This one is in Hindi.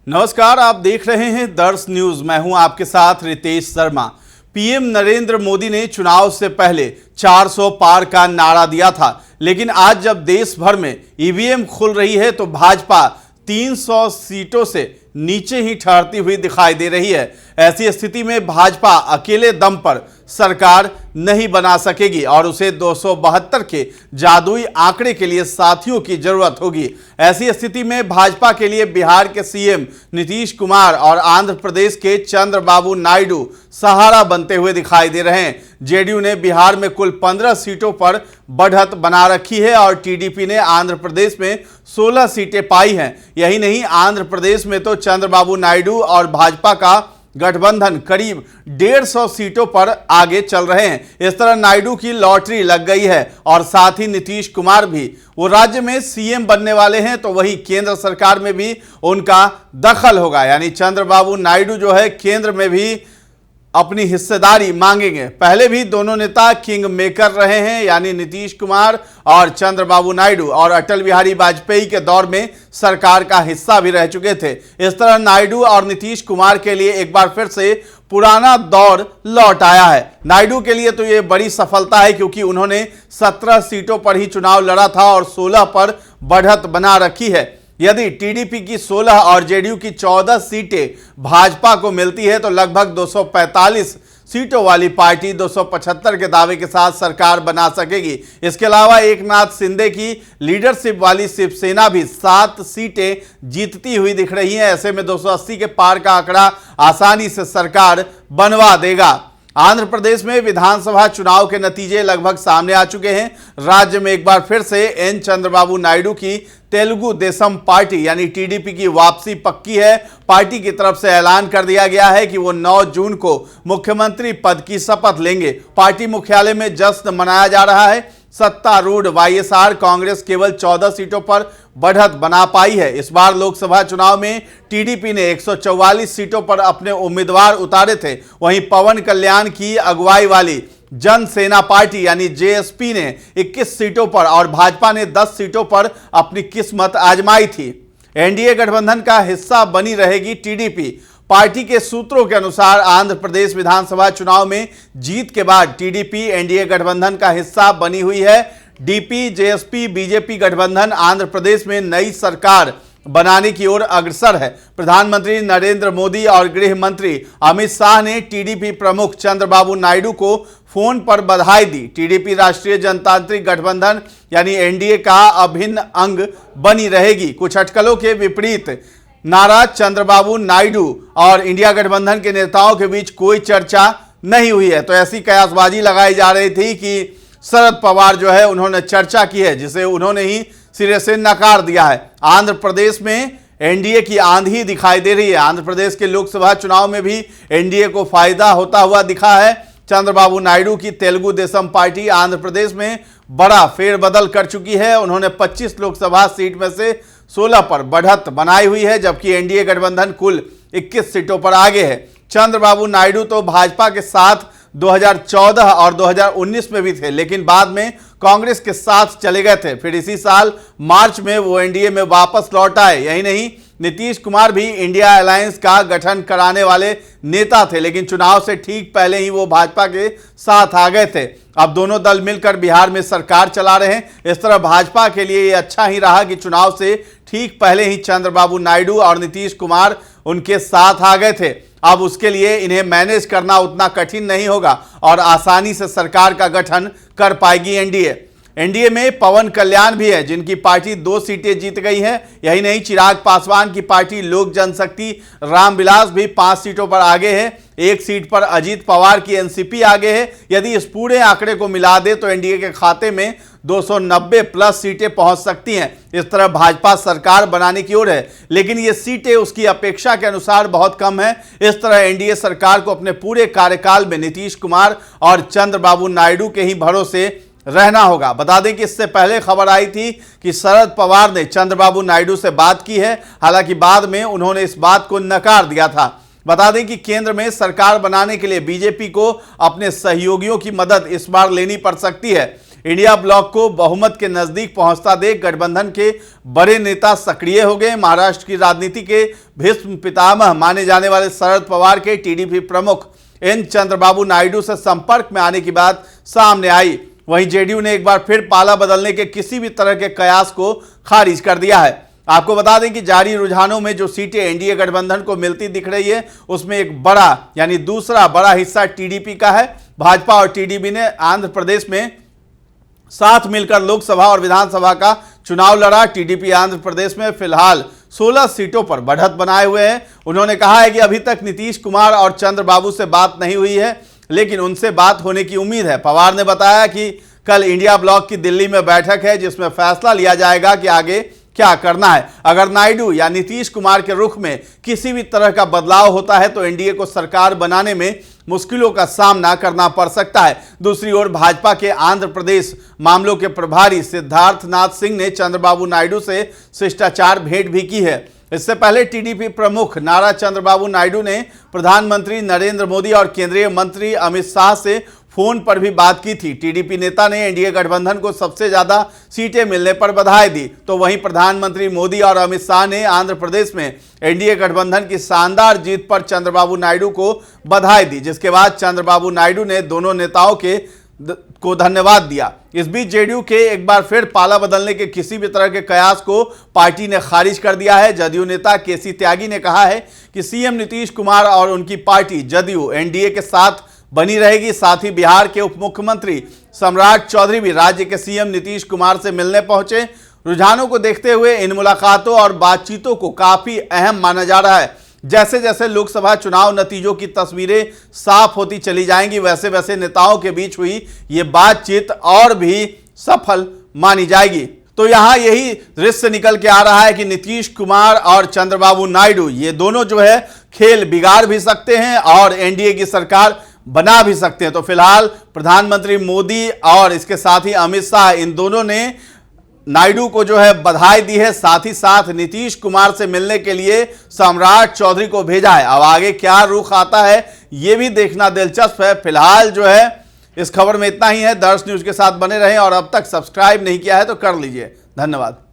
नमस्कार, आप देख रहे हैं दर्श न्यूज। मैं हूं आपके साथ रितेश शर्मा। पीएम नरेंद्र मोदी ने चुनाव से पहले 400 पार का नारा दिया था, लेकिन आज जब देश भर में ईवीएम खुल रही है तो भाजपा 300 सीटों से नीचे ही ठहरती हुई दिखाई दे रही है। ऐसी स्थिति में भाजपा अकेले दम पर सरकार नहीं बना सकेगी और उसे 272 के जादुई आंकड़े के लिए साथियों की जरूरत होगी। ऐसी स्थिति में भाजपा के लिए बिहार के सीएम नीतीश कुमार और आंध्र प्रदेश के चंद्रबाबू नायडू सहारा बनते हुए दिखाई दे रहे हैं। जेडीयू ने बिहार में कुल 15 सीटों पर बढ़त बना रखी है और टीडीपी ने आंध्र प्रदेश में 16 सीटें पाई हैं। यही नहीं, आंध्र प्रदेश में तो चंद्रबाबू नायडू और भाजपा का गठबंधन करीब 150 सीटों पर आगे चल रहे हैं। इस तरह नायडू की लॉटरी लग गई है और साथ ही नीतीश कुमार भी वो राज्य में सीएम बनने वाले हैं, तो वही केंद्र सरकार में भी उनका दखल होगा। यानी चंद्रबाबू नायडू जो है केंद्र में भी अपनी हिस्सेदारी मांगेंगे। पहले भी दोनों नेता किंग मेकर रहे हैं, यानी नीतीश कुमार और चंद्रबाबू नायडू, और अटल बिहारी वाजपेयी के दौर में सरकार का हिस्सा भी रह चुके थे। इस तरह नायडू और नीतीश कुमार के लिए एक बार फिर से पुराना दौर लौट आया है। नायडू के लिए तो ये बड़ी सफलता है क्योंकि उन्होंने 17 सीटों पर ही चुनाव लड़ा था और 16 पर बढ़त बना रखी है। यदि टीडीपी की 16 और जेडीयू की 14 सीटें भाजपा को मिलती है तो लगभग 245 सीटों वाली पार्टी 275 के दावे के साथ सरकार बना सकेगी। इसके अलावा एक नाथ शिंदे की लीडरशिप वाली शिवसेना भी 7 सीटें जीतती हुई दिख रही है। ऐसे में 280 के पार का आंकड़ा आसानी से सरकार बनवा देगा। आंध्र प्रदेश में विधानसभा चुनाव के नतीजे लगभग सामने आ चुके हैं। राज्य में एक बार फिर से एन चंद्रबाबू नायडू की तेलुगु देशम पार्टी यानी टीडीपी की वापसी पक्की है। पार्टी की तरफ से ऐलान कर दिया गया है कि वो 9 जून को मुख्यमंत्री पद की शपथ लेंगे। पार्टी मुख्यालय में जश्न मनाया जा रहा है। सत्तारूढ़ वाईएसआर कांग्रेस केवल 14 सीटों पर बढ़त बना पाई है। इस बार लोकसभा चुनाव में टीडीपी ने 144 सीटों पर अपने उम्मीदवार उतारे थे। वहीं पवन कल्याण की अगुवाई वाली जन सेना पार्टी यानी जेएसपी ने 21 सीटों पर और भाजपा ने 10 सीटों पर अपनी किस्मत आजमाई थी। एनडीए गठबंधन का हिस्सा बनी रहेगी टीडीपी। पार्टी के सूत्रों के अनुसार आंध्र प्रदेश विधानसभा चुनाव में जीत के बाद टीडीपी एनडीए गठबंधन का हिस्सा बनी हुई है। डीपी जेएसपी बीजेपी गठबंधन आंध्र प्रदेश में नई सरकार बनाने की ओर अग्रसर है। प्रधानमंत्री नरेंद्र मोदी और गृह मंत्री अमित शाह ने टीडीपी प्रमुख चंद्रबाबू नायडू को फोन पर बधाई दी। टीडीपी राष्ट्रीय जनतांत्रिक गठबंधन यानी एनडीए का अभिन्न अंग बनी रहेगी। कुछ अटकलों के विपरीत नाराज चंद्रबाबू नायडू और इंडिया गठबंधन के नेताओं के बीच कोई चर्चा नहीं हुई है। तो ऐसी कयासबाजी लगाई जा रही थी कि शरद पवार जो है उन्होंने चर्चा की है, जिसे उन्होंने ही सिरे से नकार दिया है। आंध्र प्रदेश में एनडीए की आंधी दिखाई दे रही है। आंध्र प्रदेश के लोकसभा चुनाव में भी एनडीए को फायदा होता हुआ दिखा है। चंद्रबाबू नायडू की तेलुगु देशम पार्टी आंध्र प्रदेश में बड़ा फेरबदल कर चुकी है। उन्होंने 25 लोकसभा सीट में से 16 पर बढ़त बनाई हुई है, जबकि एनडीए गठबंधन कुल 21 सीटों पर आगे है। चंद्रबाबू नायडू तो भाजपा के साथ 2014 और 2019 में भी थे, लेकिन बाद में कांग्रेस के साथ चले गए थे। फिर इसी साल मार्च में वो एनडीए में वापस लौट आए। यही नहीं, नीतीश कुमार भी इंडिया अलायंस का गठन कराने वाले नेता थे, लेकिन चुनाव से ठीक पहले ही वो भाजपा के साथ आ गए थे। अब दोनों दल मिलकर बिहार में सरकार चला रहे हैं। इस तरह भाजपा के लिए ये अच्छा ही रहा कि चुनाव से ठीक पहले ही चंद्रबाबू नायडू और नीतीश कुमार उनके साथ आ गए थे। अब उसके लिए इन्हें मैनेज करना उतना कठिन नहीं होगा और आसानी से सरकार का गठन कर पाएगी एनडीए। एनडीए में पवन कल्याण भी है, जिनकी पार्टी 2 सीटें जीत गई है। यही नहीं, चिराग पासवान की पार्टी लोक जनशक्ति रामविलास भी 5 सीटों पर आगे है। 1 सीट पर अजीत पवार की एनसीपी आगे है। यदि इस पूरे आंकड़े को मिला दे तो एनडीए के खाते में 290 प्लस सीटें पहुंच सकती हैं। इस तरह भाजपा सरकार बनाने की ओर है, लेकिन ये सीटें उसकी अपेक्षा के अनुसार बहुत कम है। इस तरह एनडीए सरकार को अपने पूरे कार्यकाल में नीतीश कुमार और चंद्रबाबू नायडू के ही भरोसे रहना होगा। बता दें कि इससे पहले खबर आई थी कि शरद पवार ने चंद्रबाबू नायडू से बात की है, हालांकि बाद में उन्होंने इस बात को नकार दिया था। बता दें कि केंद्र में सरकार बनाने के लिए बीजेपी को अपने सहयोगियों की मदद इस बार लेनी पड़ सकती है। इंडिया ब्लॉक को बहुमत के नजदीक पहुंचता देख गठबंधन के बड़े नेता सक्रिय हो गए। महाराष्ट्र की राजनीति के भीष्म पितामह माने जाने वाले शरद पवार के टीडीपी प्रमुख एन चंद्रबाबू नायडू से संपर्क में आने की बात सामने आई। वहीं जेडीयू ने एक बार फिर पाला बदलने के किसी भी तरह के कयास को खारिज कर दिया है। आपको बता दें कि जारी रुझानों में जो सीटें एनडीए गठबंधन को मिलती दिख रही है उसमें एक बड़ा यानी दूसरा बड़ा हिस्सा टीडीपी का है। भाजपा और टीडीपी ने आंध्र प्रदेश में साथ मिलकर लोकसभा और विधानसभा का चुनाव लड़ा। टीडीपी आंध्र प्रदेश में फिलहाल 16 सीटों पर बढ़त बनाए हुए हैं। उन्होंने कहा है कि अभी तक नीतीश कुमार और चंद्रबाबू से बात नहीं हुई है, लेकिन उनसे बात होने की उम्मीद है। पवार ने बताया कि कल इंडिया ब्लॉक की दिल्ली में बैठक है जिसमें फैसला लिया जाएगा कि आगे क्या करना है। अगर नायडू या नीतीश कुमार के रुख में किसी भी तरह का बदलाव होता है तो एनडीए को सरकार बनाने में मुश्किलों का सामना करना पड़ सकता है। दूसरी ओर भाजपा के आंध्र प्रदेश मामलों के प्रभारी सिद्धार्थनाथ सिंह ने चंद्रबाबू नायडू से शिष्टाचार भेंट भी की है। इससे पहले टीडीपी प्रमुख नारा चंद्रबाबू नायडू ने प्रधानमंत्री नरेंद्र मोदी और केंद्रीय मंत्री अमित शाह से फोन पर भी बात की थी। टीडीपी नेता ने एनडीए गठबंधन को सबसे ज्यादा सीटें मिलने पर बधाई दी, तो वहीं प्रधानमंत्री मोदी और अमित शाह ने आंध्र प्रदेश में एनडीए गठबंधन की शानदार जीत पर चंद्रबाबू नायडू को बधाई दी, जिसके बाद चंद्रबाबू नायडू ने दोनों नेताओं को धन्यवाद दिया। इस बीच जेडीयू के एक बार फिर पाला बदलने के किसी भी तरह के कयास को पार्टी ने खारिज कर दिया है। जदयू नेता केसी त्यागी ने कहा है कि सीएम नीतीश कुमार और उनकी पार्टी जदयू एनडीए के साथ बनी रहेगी। साथ ही बिहार के उप मुख्यमंत्री सम्राट चौधरी भी राज्य के सीएम नीतीश कुमार से मिलने पहुंचे। रुझानों को देखते हुए इन मुलाकातों और बातचीतों को काफी अहम माना जा रहा है। जैसे जैसे लोकसभा चुनाव नतीजों की तस्वीरें साफ होती चली जाएंगी, वैसे वैसे नेताओं के बीच हुई ये बातचीत और भी सफल मानी जाएगी। तो यहां यही दृश्य निकल के आ रहा है कि नीतीश कुमार और चंद्रबाबू नायडू ये दोनों जो है खेल बिगाड़ भी सकते हैं और एनडीए की सरकार बना भी सकते हैं। तो फिलहाल प्रधानमंत्री मोदी और इसके साथ ही अमित शाह इन दोनों ने नायडू को जो है बधाई दी है। साथ ही साथ नीतीश कुमार से मिलने के लिए सम्राट चौधरी को भेजा है। अब आगे क्या रुख आता है ये भी देखना दिलचस्प है। फिलहाल जो है इस खबर में इतना ही है। दर्श न्यूज के साथ बने रहें और अब तक सब्सक्राइब नहीं किया है तो कर लीजिए। धन्यवाद।